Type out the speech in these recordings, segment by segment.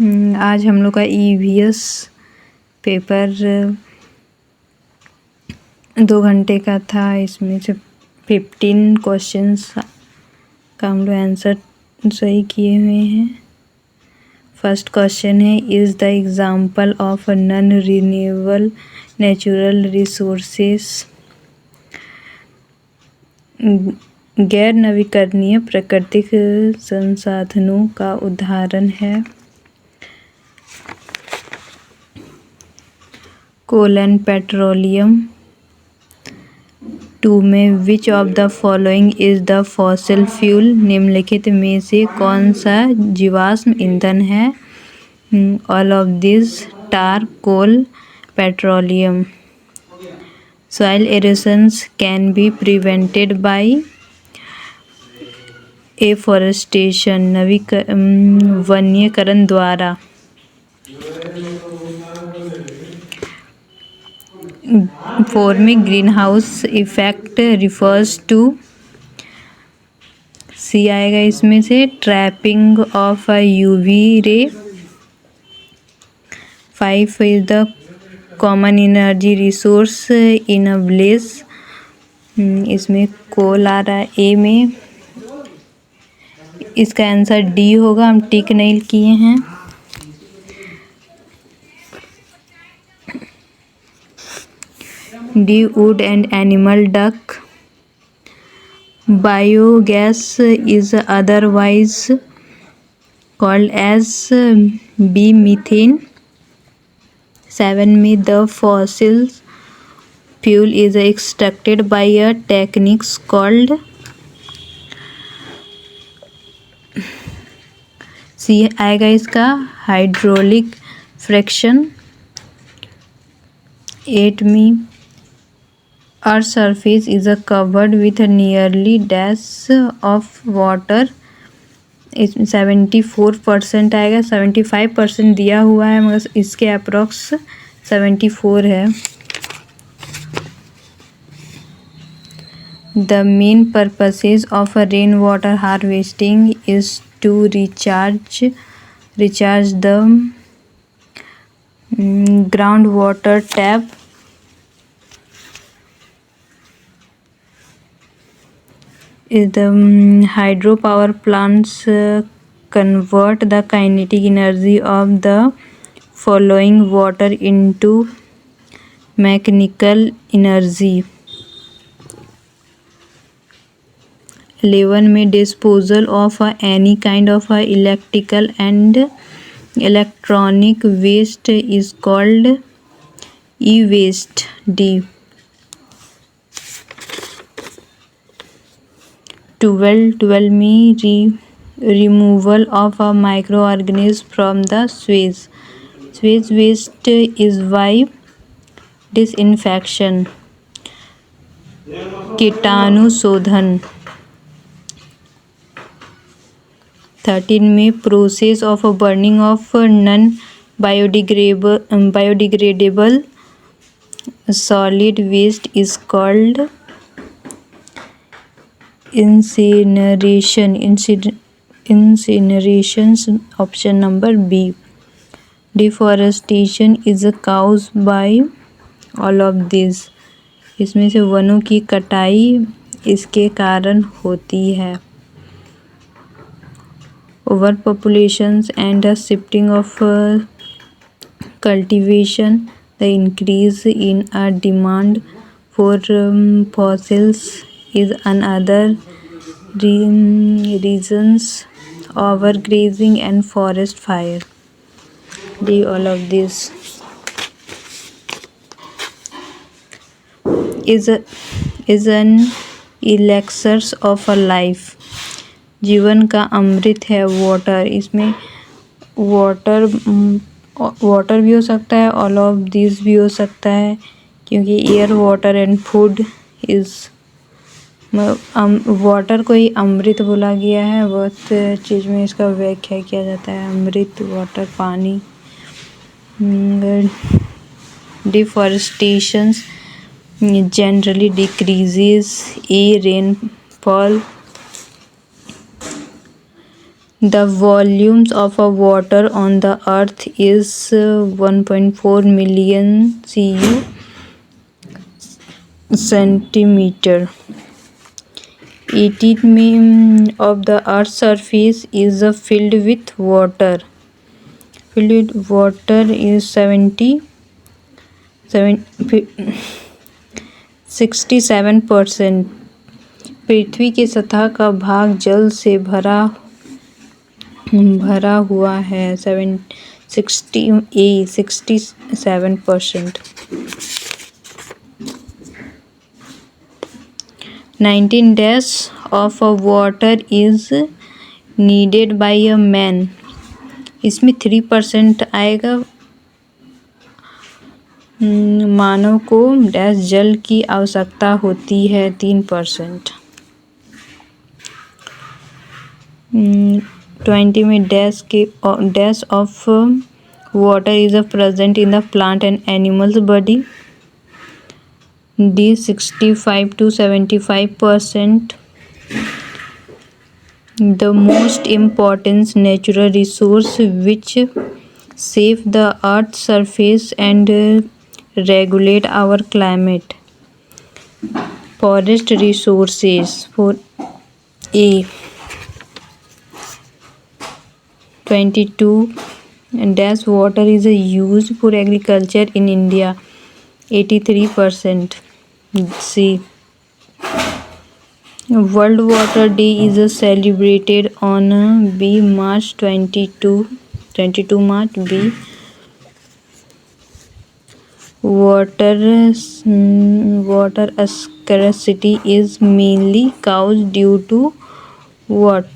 आज हम लोग का ईवीएस पेपर 2 घंटे का था। इसमें से 15 क्वेश्चंस का हम लोग आंसर सही किए हुए हैं। फर्स्ट क्वेश्चन है, is the example of non renewable natural resources. गैर नवीकरणीय प्राकृतिक संसाधनों का उदाहरण है कोल एंड पेट्रोलियम। 2 में which of the following is the fossil fuel. निम्नलिखित में से कौन सा जीवाश्म ईंधन है। All of this, tar, coal, petroleum. Soil erosions can be prevented by afforestation, वनीकरण द्वारा। 4 में green house effect refers to. C आएगा इसमें से, trapping of a UV ray. 5 is the common energy resource in a village. इसमें coal आ रहा है ए में। इसका आंसर डी होगा, हम टिक नहीं किए हैं। D, wood and animal dung. Biogas is otherwise called as B, methane. 7 में the fossil fuel is extracted by a techniques called. C आएगा इसका, हाइड्रोलिक फ्रैक्शन। 8 में earth surface is covered with nearly dash of water. इसमें 74% आएगा। 75% दिया हुआ है मगर इसके अप्रॉक्स 74 है। The main purposes of rain water harvesting is to recharge the ground water tap. The hydropower plants convert the kinetic energy of the flowing water into mechanical energy. 11 में disposal of any kind of electrical and electronic waste is called e-waste, D. 12 में removal of a microorganism from the sewage waste is by disinfection, कीटाणु शोधन। 13 में process of burning of non biodegradable solid waste is called incineration, option number B. Deforestation is caused by all of these. इसमें से वनों की कटाई इसके कारण होती है। Over populations and the shifting of cultivation, the increase in a demand for fossils is another reasons, overgrazing and forest fire. D, all of this. is an elixir of a life. जीवन का अमृत है water. इसमें water भी हो सकता है, all of this भी हो सकता है, क्योंकि air, water and food is, water को ही अमृत बोला गया है। बहुत चीज़ में इसका व्याख्या किया जाता है, अमृत, वाटर, पानी। Deforestation generally decreases a rainfall. The volumes of water on the earth is 1.4 million cu centimeter. 18 of the earth's surface is filled with water. Filled with water is 67%. पृथ्वी की सतह का भाग जल से भरा हुआ है 67%. 19 days of water is needed by a man. इसमें 3% आएगा. मानव को डैश जल की आवश्यकता होती है 3%. 20 में dash of water is present in the plant and animals body. D 65 to 75%. The most important natural resource which save the earth's surface and regulate our climate. Forest resources. For A 22 dash water is used for agriculture in India 83%. C World Water Day is celebrated on B March 22 March. B water scarcity is mainly caused due to what?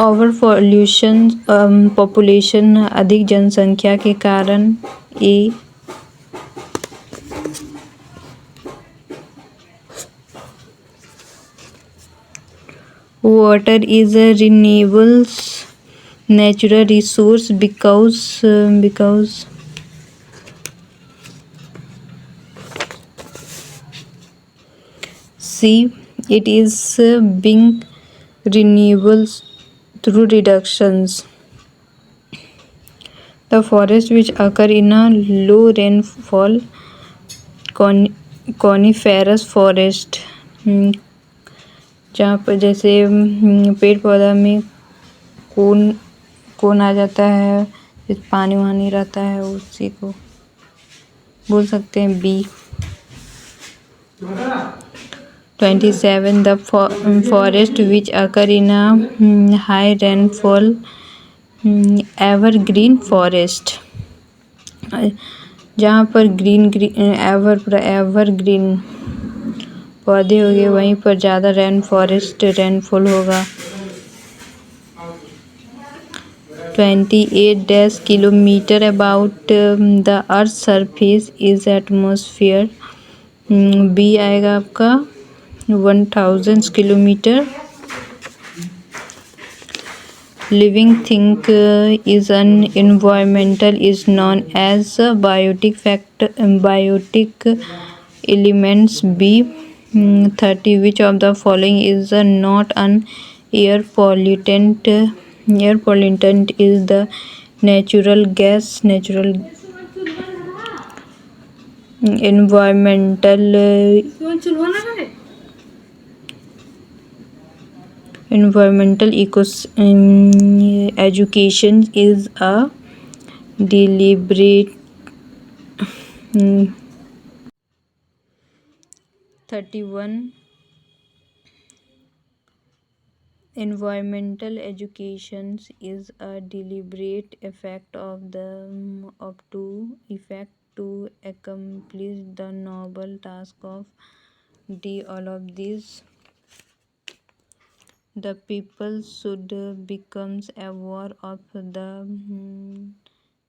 Over population अधिक जनसंख्या के कारण. A water is a renewable natural resource because C it is being renewable through reductions. The forest which occur in a low rainfall coniferous forest. जहाँ पर जैसे पेड़ पौधा में कौन आ जाता है, पानी वानी रहता है, उसी को बोल सकते हैं B. 27 the forest which occur in a high rainfall evergreen forest. जहाँ पर एवरग्रीन पौधे हो गए वहीं पर ज़्यादा रेनफॉल होगा. 28 dash kilometer about the earth's surface is atmosphere. B आएगा आपका 1000 kilometre. Living thing is an environmental is known as biotic elements. B 30 which of the following is not an air pollutant. Air pollutant is the natural gas. Environmental education is a deliberate. 31 environmental education is a deliberate effect to accomplish the noble task of D all of these. The people should become aware of the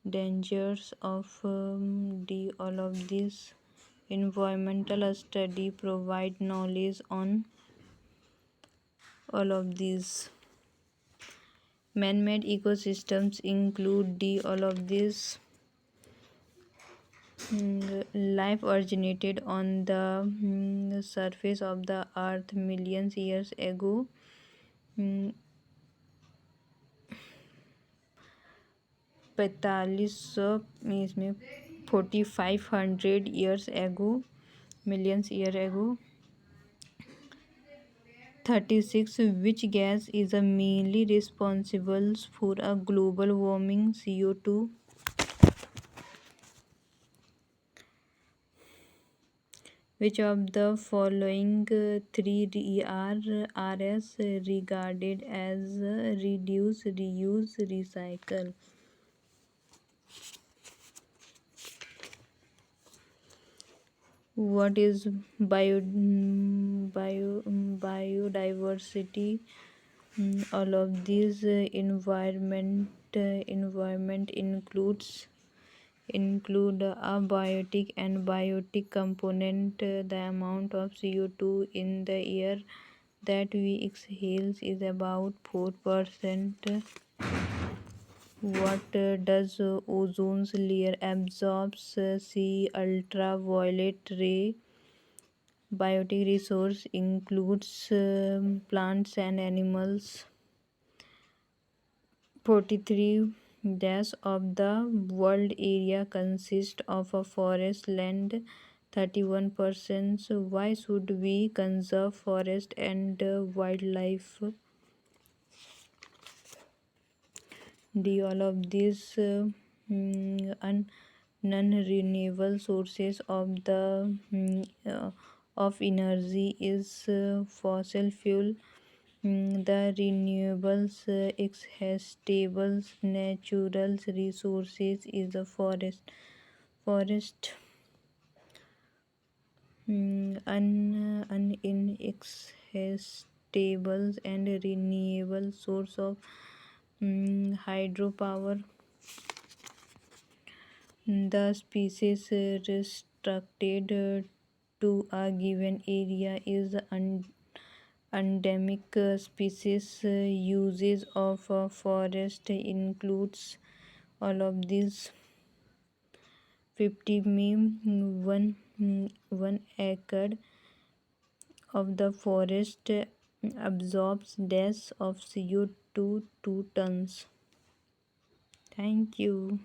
dangers of D all of these. Environmental study provide knowledge on all of these. Man-made ecosystems include D all of these. Life originated on the surface of the earth millions years ago. 4500 इसमें 4500 years ago, millions year ago. 36 which gas is mainly responsible for a global warming? CO2. Which of the following three RS regarded as reduce, reuse, recycle? What is biodiversity? All of these environment include a biotic and biotic component. The amount of CO2 in the air that we exhale is about 4%. What does ozone layer absorbs? See ultraviolet ray. Biotic resource includes plants and animals. 43 dash of the world area consists of a forest land. 31%. So why should we conserve forest and wildlife? D. All of these non-renewable sources of energy is fossil fuel. The renewables, stable natural resources is the forest. Inexhaustible and renewable source of hydropower. The species restricted to a given area is endemic. Species uses of a forest includes all of these. 50 one acre of the forest absorbs dash of CO2 2 tons. Thank you.